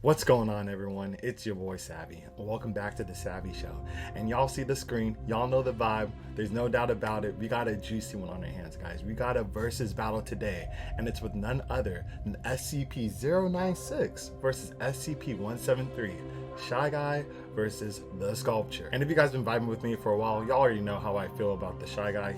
What's going on, everyone? It's your boy Savvy. Welcome back to the Savvy Show. And y'all see the screen, y'all know the vibe. There's no doubt about it. We got a juicy one on our hands, guys. We got a versus battle today, and it's with none other than SCP-096 versus SCP-173. Shy Guy versus the Sculpture. And if you guys been vibing with me for a while, y'all already know how I feel about the Shy Guy.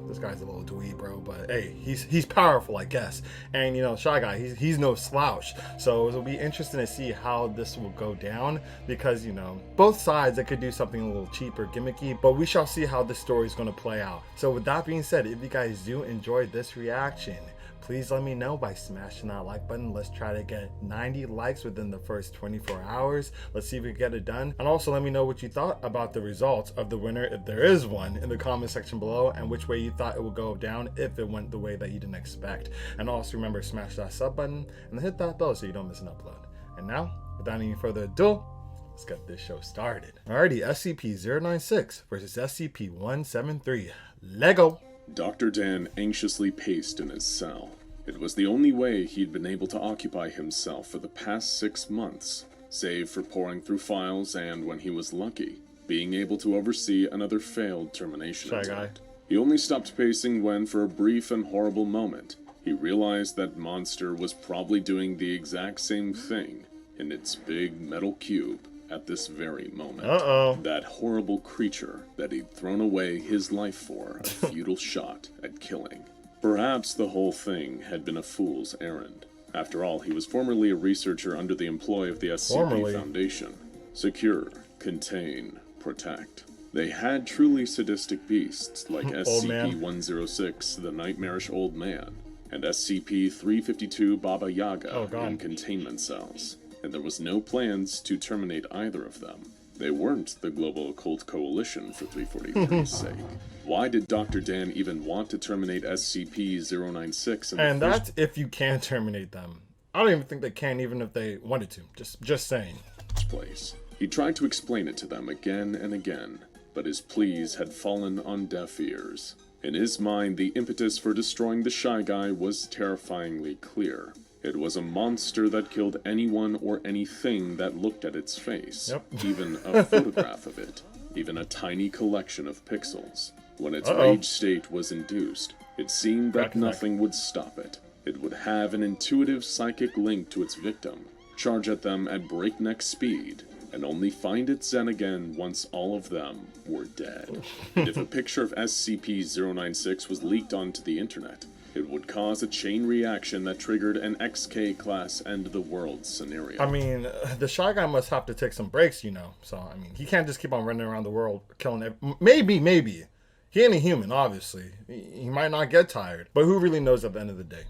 This guy's a little dweeb, bro, but hey, he's powerful, I guess. And you know, Shy Guy, he's no slouch. So it'll be interesting to see how this will go down, because you know, both sides, they could do something a little cheap or gimmicky, but we shall see how this story is going to play out. So with that being said, if you guys do enjoy this reaction, please let me know by smashing that like button. Let's try to get 90 likes within the first 24 hours. Let's see if we can get it done. And also let me know what you thought about the results of the winner, if there is one, in the comment section below, and which way you thought it would go down if it went the way that you didn't expect. And also remember, smash that sub button and hit that bell so you don't miss an upload. And now, without any further ado, let's get this show started. Alrighty, SCP-096 versus SCP-173. Lego. Dr. Dan anxiously paced in his cell. It was the only way he'd been able to occupy himself for the past 6 months, save for poring through files and, when he was lucky, being able to oversee another failed termination attempt. He only stopped pacing when, for a brief and horrible moment, he realized that monster was probably doing the exact same thing in its big metal cube at this very moment. That horrible creature that he'd thrown away his life for a futile shot at killing. Perhaps the whole thing had been a fool's errand. After all, he was formerly a researcher under the employ of the SCP Foundation. Secure, contain, protect. They had truly sadistic beasts like SCP-106, the Nightmarish Old Man, and SCP-352 Baba Yaga in containment cells. And there was no plans to terminate either of them. They weren't the Global Occult Coalition for 343's sake. Why did Dr. Dan even want to terminate SCP-096 And that's if you can terminate them. I don't even think they can, even if they wanted to. Just saying. Place. He tried to explain it to them again and again, but his pleas had fallen on deaf ears. In his mind, the impetus for destroying the Shy Guy was terrifyingly clear. It was a monster that killed anyone or anything that looked at its face, even a photograph of it, even a tiny collection of pixels. When its rage state was induced, it seemed that nothing would stop it. It would have an intuitive psychic link to its victim, charge at them at breakneck speed, and only find its zen again once all of them were dead. And if a picture of SCP-096 was leaked onto the internet, it would cause a chain reaction that triggered an XK-class end-the-world scenario. I mean, the Shy Guy must have to take some breaks, you know. So, I mean, he can't just keep on running around the world killing Maybe. He ain't a human, obviously. He might not get tired. But who really knows at the end of the day?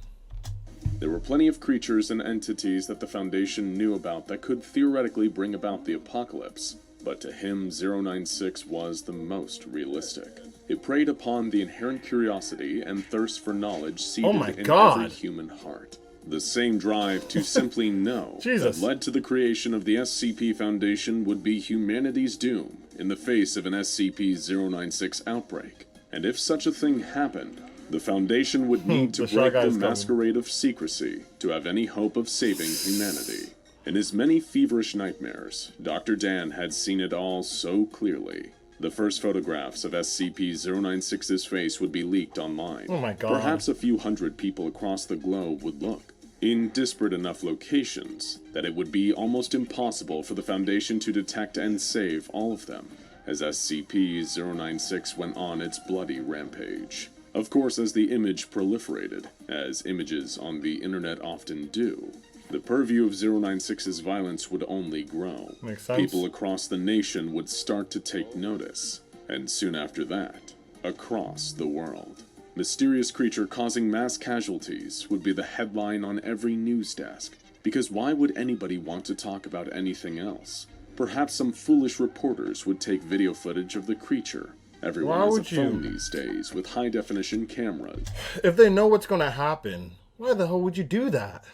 There were plenty of creatures and entities that the Foundation knew about that could theoretically bring about the apocalypse. But to him, 096 was the most realistic. It preyed upon the inherent curiosity and thirst for knowledge seated in every human heart. The same drive to simply know that led to the creation of the SCP Foundation would be humanity's doom in the face of an SCP-096 outbreak. And if such a thing happened, the Foundation would need to break the masquerade of secrecy to have any hope of saving humanity. In his many feverish nightmares, Dr. Dan had seen it all so clearly. The first photographs of SCP-096's face would be leaked online. Oh my god. Perhaps a few hundred people across the globe would look, in disparate enough locations, that it would be almost impossible for the Foundation to detect and save all of them, as SCP-096 went on its bloody rampage. Of course, as the image proliferated, as images on the internet often do, the purview of 096's violence would only grow. Makes sense. People across the nation would start to take notice, and soon after that, across the world. Mysterious creature causing mass casualties would be the headline on every news desk, because why would anybody want to talk about anything else? Perhaps some foolish reporters would take video footage of the creature. Everyone has a phone these days with high-definition cameras. If they know what's going to happen, why the hell would you do that?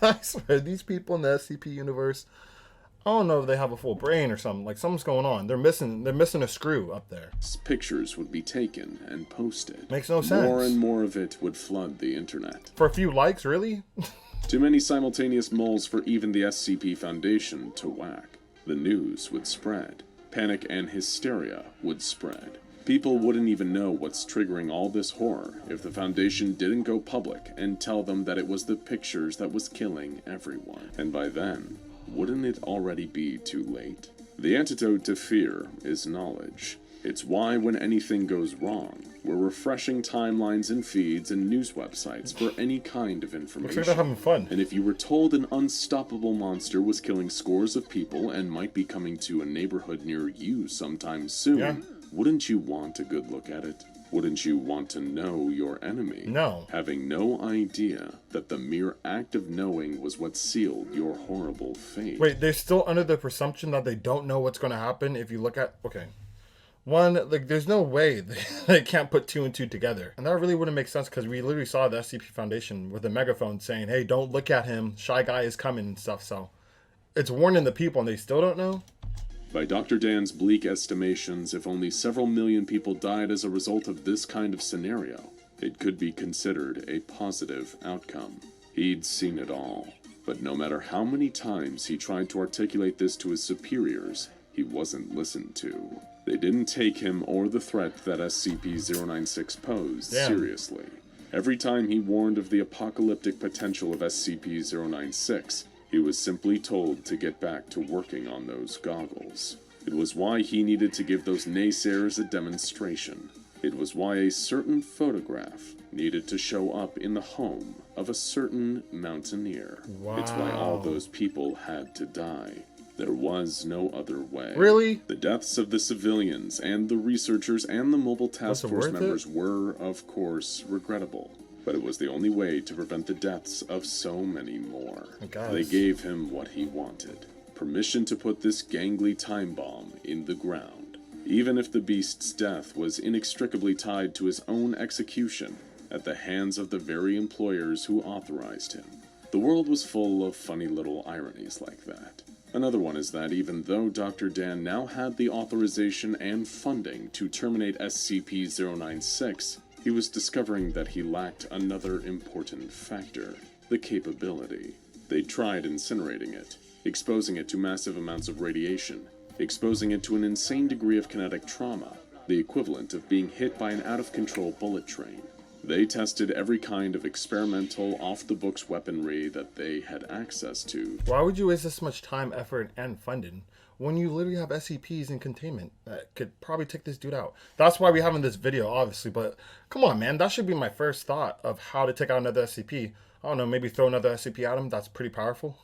I swear, these people in the SCP universe, I don't know if they have a full brain or something. Like, something's going on. They're missing a screw up there. Pictures would be taken and posted. Makes no sense. More and more of it would flood the internet. For a few likes, really? Too many simultaneous moles for even the SCP Foundation to whack. The news would spread. Panic and hysteria would spread. People wouldn't even know what's triggering all this horror if the Foundation didn't go public and tell them that it was the pictures that was killing everyone. And by then, wouldn't it already be too late? The antidote to fear is knowledge. It's why when anything goes wrong, we're refreshing timelines and feeds and news websites for any kind of information. Looks like they're having fun. And if you were told an unstoppable monster was killing scores of people and might be coming to a neighborhood near you sometime soon, wouldn't you want a good look at it? Wouldn't you want to know your enemy? No. Having no idea that the mere act of knowing was what sealed your horrible fate. Wait, they're still under the presumption that they don't know what's going to happen if you look at... Okay. One, like, there's no way they can't put two and two together. And that really wouldn't make sense because we literally saw the SCP Foundation with a megaphone saying, hey, don't look at him. Shy guy is coming and stuff. So it's warning the people and they still don't know? By Dr. Dan's bleak estimations, if only several million people died as a result of this kind of scenario, it could be considered a positive outcome. He'd seen it all. But no matter how many times he tried to articulate this to his superiors, he wasn't listened to. They didn't take him or the threat that SCP-096 posed seriously. Every time he warned of the apocalyptic potential of SCP-096, he was simply told to get back to working on those goggles. It was why he needed to give those naysayers a demonstration. It was why a certain photograph needed to show up in the home of a certain mountaineer. Wow. It's why all those people had to die. There was no other way. Really? The deaths of the civilians and the researchers and the mobile task force members were, of course, regrettable. But it was the only way to prevent the deaths of so many more. They gave him what he wanted. Permission to put this gangly time bomb in the ground. Even if the beast's death was inextricably tied to his own execution at the hands of the very employers who authorized him. The world was full of funny little ironies like that. Another one is that even though Dr. Dan now had the authorization and funding to terminate SCP-096, he was discovering that he lacked another important factor, the capability. They tried incinerating it, exposing it to massive amounts of radiation, exposing it to an insane degree of kinetic trauma, the equivalent of being hit by an out-of-control bullet train. They tested every kind of experimental, off-the-books weaponry that they had access to. Why would you waste this much time, effort, and funding when you literally have SCPs in containment that could probably take this dude out? That's why we're having this video, obviously, but come on, man. That should be my first thought of how to take out another SCP. I don't know, maybe throw another SCP at him. That's pretty powerful.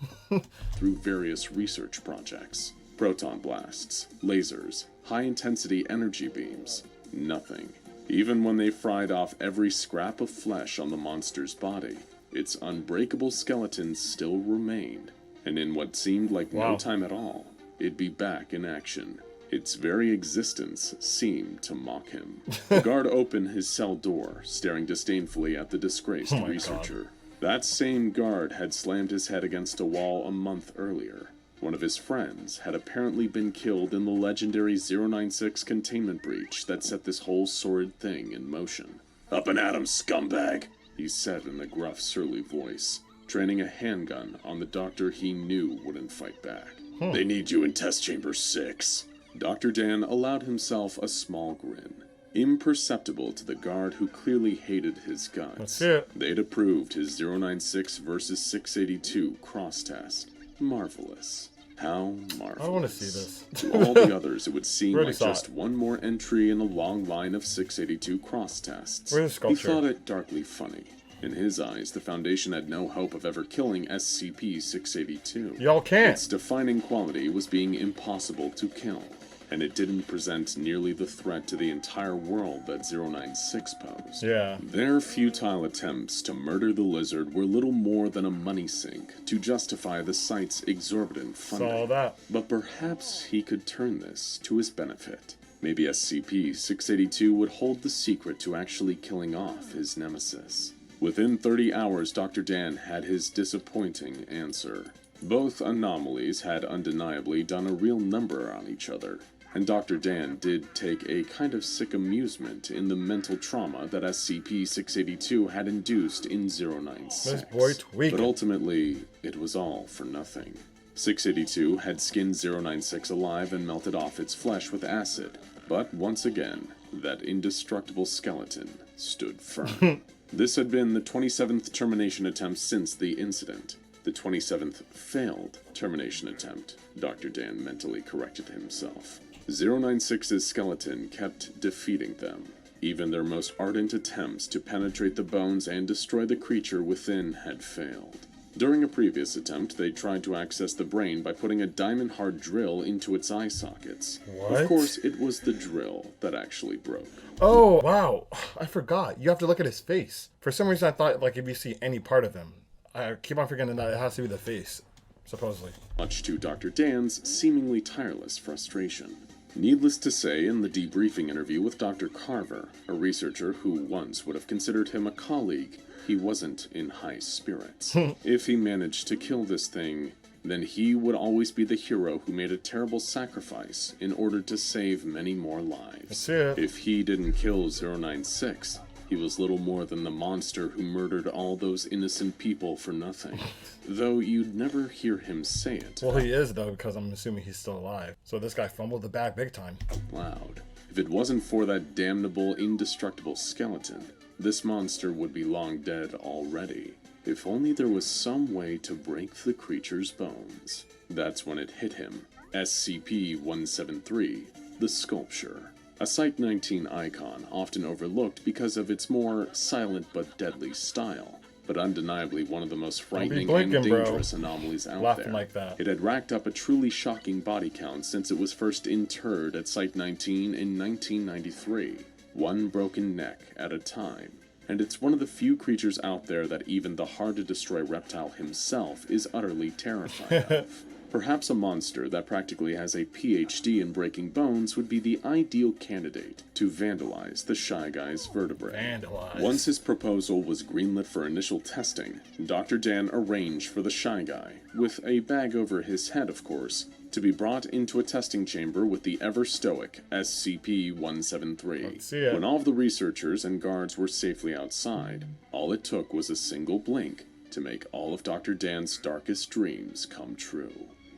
Through various research projects, proton blasts, lasers, high-intensity energy beams, nothing. Even when they fried off every scrap of flesh on the monster's body, its unbreakable skeleton still remained, and in what seemed like no time at all, it'd be back in action. Its very existence seemed to mock him. The guard opened his cell door, staring disdainfully at the disgraced researcher. That same guard had slammed his head against a wall a month earlier. One of his friends had apparently been killed in the legendary 096 containment breach that set this whole sordid thing in motion. "Up and at 'em, scumbag!" he said in a gruff, surly voice, training a handgun on the doctor he knew wouldn't fight back. "They need you in test chamber 6. Dr. Dan allowed himself a small grin, imperceptible to the guard who clearly hated his guts. That's it. They'd approved his 096 versus 682 cross-test. Marvelous. How marvelous. I want to see this. To all the others, it would seem Already like saw just it. one more entry in a long line of 682 cross-tests. Where's the He sculpture? thought it darkly funny. In his eyes, the Foundation had no hope of ever killing SCP-682. Y'all can't. Its defining quality was being impossible to kill, and it didn't present nearly the threat to the entire world that 096 posed. Yeah. Their futile attempts to murder the lizard were little more than a money sink to justify the site's exorbitant funding. Saw that. But perhaps he could turn this to his benefit. Maybe SCP-682 would hold the secret to actually killing off his nemesis. Within 30 hours, Dr. Dan had his disappointing answer. Both anomalies had undeniably done a real number on each other, and Dr. Dan did take a kind of sick amusement in the mental trauma that SCP-682 had induced in 096. This boy tweaking. But ultimately, it was all for nothing. 682 had skinned 096 alive and melted off its flesh with acid, but once again, that indestructible skeleton stood firm. This had been the 27th termination attempt since the incident. The 27th failed termination attempt, Dr. Dan mentally corrected himself. 096's skeleton kept defeating them. Even their most ardent attempts to penetrate the bones and destroy the creature within had failed. During a previous attempt, they tried to access the brain by putting a diamond-hard drill into its eye sockets. What? Of course, it was the drill that actually broke. Oh, wow. I forgot. You have to look at his face. For some reason, I thought, like, if you see any part of him, I keep on forgetting that it has to be the face, supposedly. Much to Dr. Dan's seemingly tireless frustration. Needless to say, in the debriefing interview with Dr. Carver, a researcher who once would have considered him a colleague, he wasn't in high spirits. If he managed to kill this thing, then he would always be the hero who made a terrible sacrifice in order to save many more lives. That's it. If he didn't kill 096, he was little more than the monster who murdered all those innocent people for nothing. Though you'd never hear him say it Well, he is, though, because I'm assuming he's still alive. So this guy fumbled the bag big time. out loud. If it wasn't for that damnable, indestructible skeleton, this monster would be long dead already. If only there was some way to break the creature's bones. That's when it hit him. SCP-173, the sculpture. A Site-19 icon often overlooked because of its more silent but deadly style, but undeniably one of the most frightening and dangerous anomalies out Laughing there. like that. It had racked up a truly shocking body count since it was first interred at Site-19 in 1993, one broken neck at a time. And it's one of the few creatures out there that even the hard-to-destroy reptile himself is utterly terrified of. Perhaps a monster that practically has a PhD in breaking bones would be the ideal candidate to vandalize the Shy Guy's vertebrae. Vandalize. Once his proposal was greenlit for initial testing, Dr. Dan arranged for the Shy Guy, with a bag over his head of course, to be brought into a testing chamber with the ever-stoic SCP-173. Let's see it. When all of the researchers and guards were safely outside, all it took was a single blink to make all of Dr. Dan's darkest dreams come true.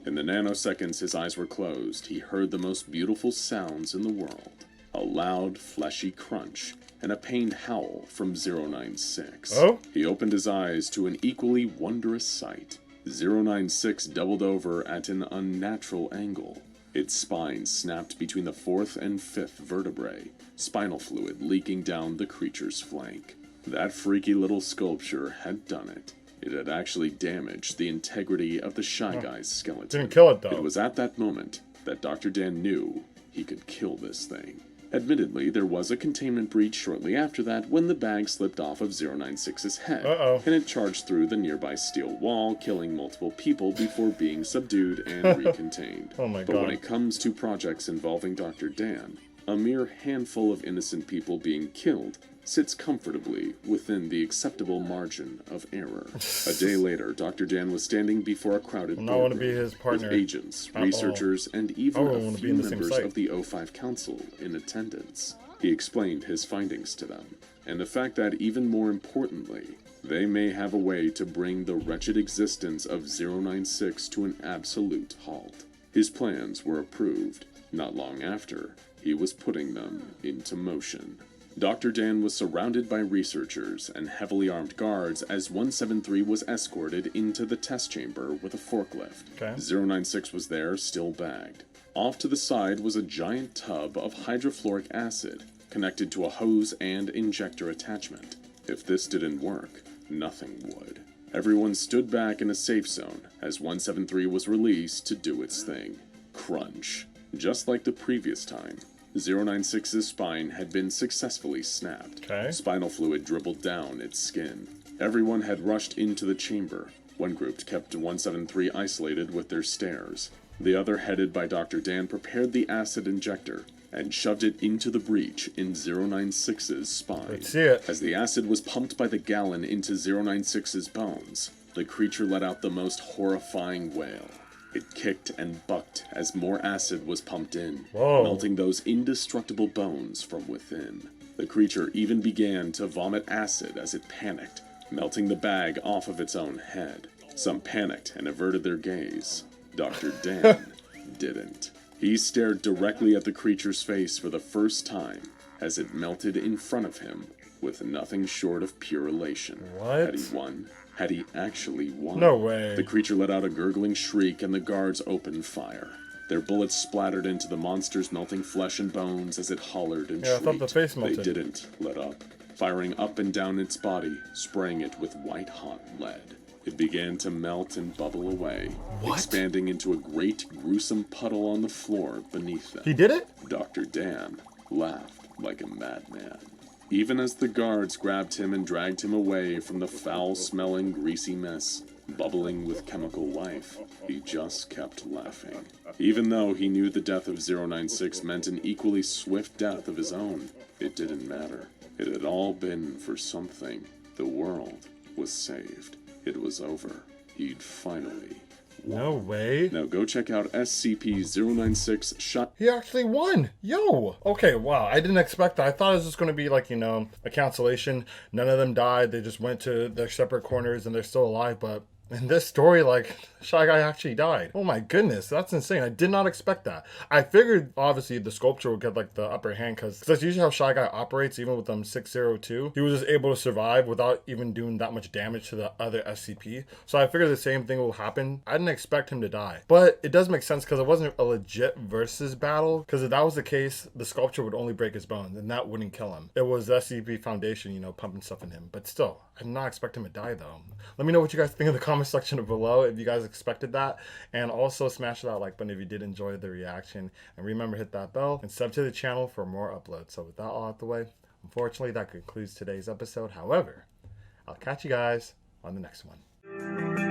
In the nanoseconds his eyes were closed, he heard the most beautiful sounds in the world. A loud, fleshy crunch, and a pained howl from 096. Oh? He opened his eyes to an equally wondrous sight. 096 doubled over at an unnatural angle. Its spine snapped between the 4th and 5th vertebrae, spinal fluid leaking down the creature's flank. That freaky little sculpture had done it. It had actually damaged the integrity of the Shy Guy's skeleton. Didn't kill it, though. It was at that moment that Dr. Dan knew he could kill this thing. Admittedly, there was a containment breach shortly after that when the bag slipped off of 096's head, and it charged through the nearby steel wall, killing multiple people before being subdued and recontained. Oh my But God. when it comes to projects involving Dr. Dan, a mere handful of innocent people being killed sits comfortably within the acceptable margin of error. A day later, Dr. Dan was standing before a crowded I want to be boardroom his partner. with agents, researchers, and even I a wanna be few in the same members site. of the O5 Council in attendance. He explained his findings to them, and the fact that, even more importantly, they may have a way to bring the wretched existence of 096 to an absolute halt. His plans were approved. Not long after, he was putting them into motion. Dr. Dan was surrounded by researchers and heavily armed guards as 173 was escorted into the test chamber with a forklift. Okay. 096 was there, still bagged. Off to the side was a giant tub of hydrofluoric acid, connected to a hose and injector attachment. If this didn't work, nothing would. Everyone stood back in a safe zone as 173 was released to do its thing. Crunch. Just like the previous time, 096's spine had been successfully snapped. Okay. Spinal fluid dribbled down its skin. Everyone had rushed into the chamber. One group kept 173 isolated with their stares. The other, headed by Dr. Dan, prepared the acid injector and shoved it into the breach in 096's spine. Let's see it. As the acid was pumped by the gallon into 096's bones, the creature let out the most horrifying wail. It kicked and bucked as more acid was pumped in, Whoa. melting those indestructible bones from within. The creature even began to vomit acid as it panicked, melting the bag off of its own head. Some panicked and averted their gaze. Dr. Dan didn't. He stared directly at the creature's face for the first time as it melted in front of him with nothing short of pure elation. What? Had he won? Had he actually won? No way. The creature let out a gurgling shriek and the guards opened fire. Their bullets splattered into the monster's melting flesh and bones as it hollered and Yeah, I shrieked. thought the face melted. They didn't let up, firing up and down its body, spraying it with white-hot lead. It began to melt and bubble away, expanding into a great, gruesome puddle on the floor beneath them. He did it? Dr. Dan laughed like a madman. Even as the guards grabbed him and dragged him away from the foul-smelling, greasy mess, bubbling with chemical life, he just kept laughing. Even though he knew the death of 096 meant an equally swift death of his own, it didn't matter. It had all been for something. The world was saved. It was over. He'd finally won. No way. Now go check out SCP-096 shot. He actually won. Yo. Okay, wow. I didn't expect that. I thought it was just going to be like, a cancellation. None of them died. They just went to their separate corners and they're still alive. But in this story, like, Shy Guy actually died. Oh my goodness. That's insane. I did not expect that. I figured, obviously, the sculpture would get, like, the upper hand because that's usually how Shy Guy operates, even with 602. He was just able to survive without even doing that much damage to the other SCP. So I figured the same thing will happen. I didn't expect him to die. But it does make sense because it wasn't a legit versus battle. Because if that was the case, the sculpture would only break his bones and that wouldn't kill him. It was the SCP Foundation, pumping stuff in him. But still, I did not expect him to die, though. Let me know what you guys think in the comment section below if you guys expected that. And also smash that like button if you did enjoy the reaction. And remember, hit that bell and sub to the channel for more uploads. So with that all out the way, unfortunately, that concludes today's episode. However, I'll catch you guys on the next one.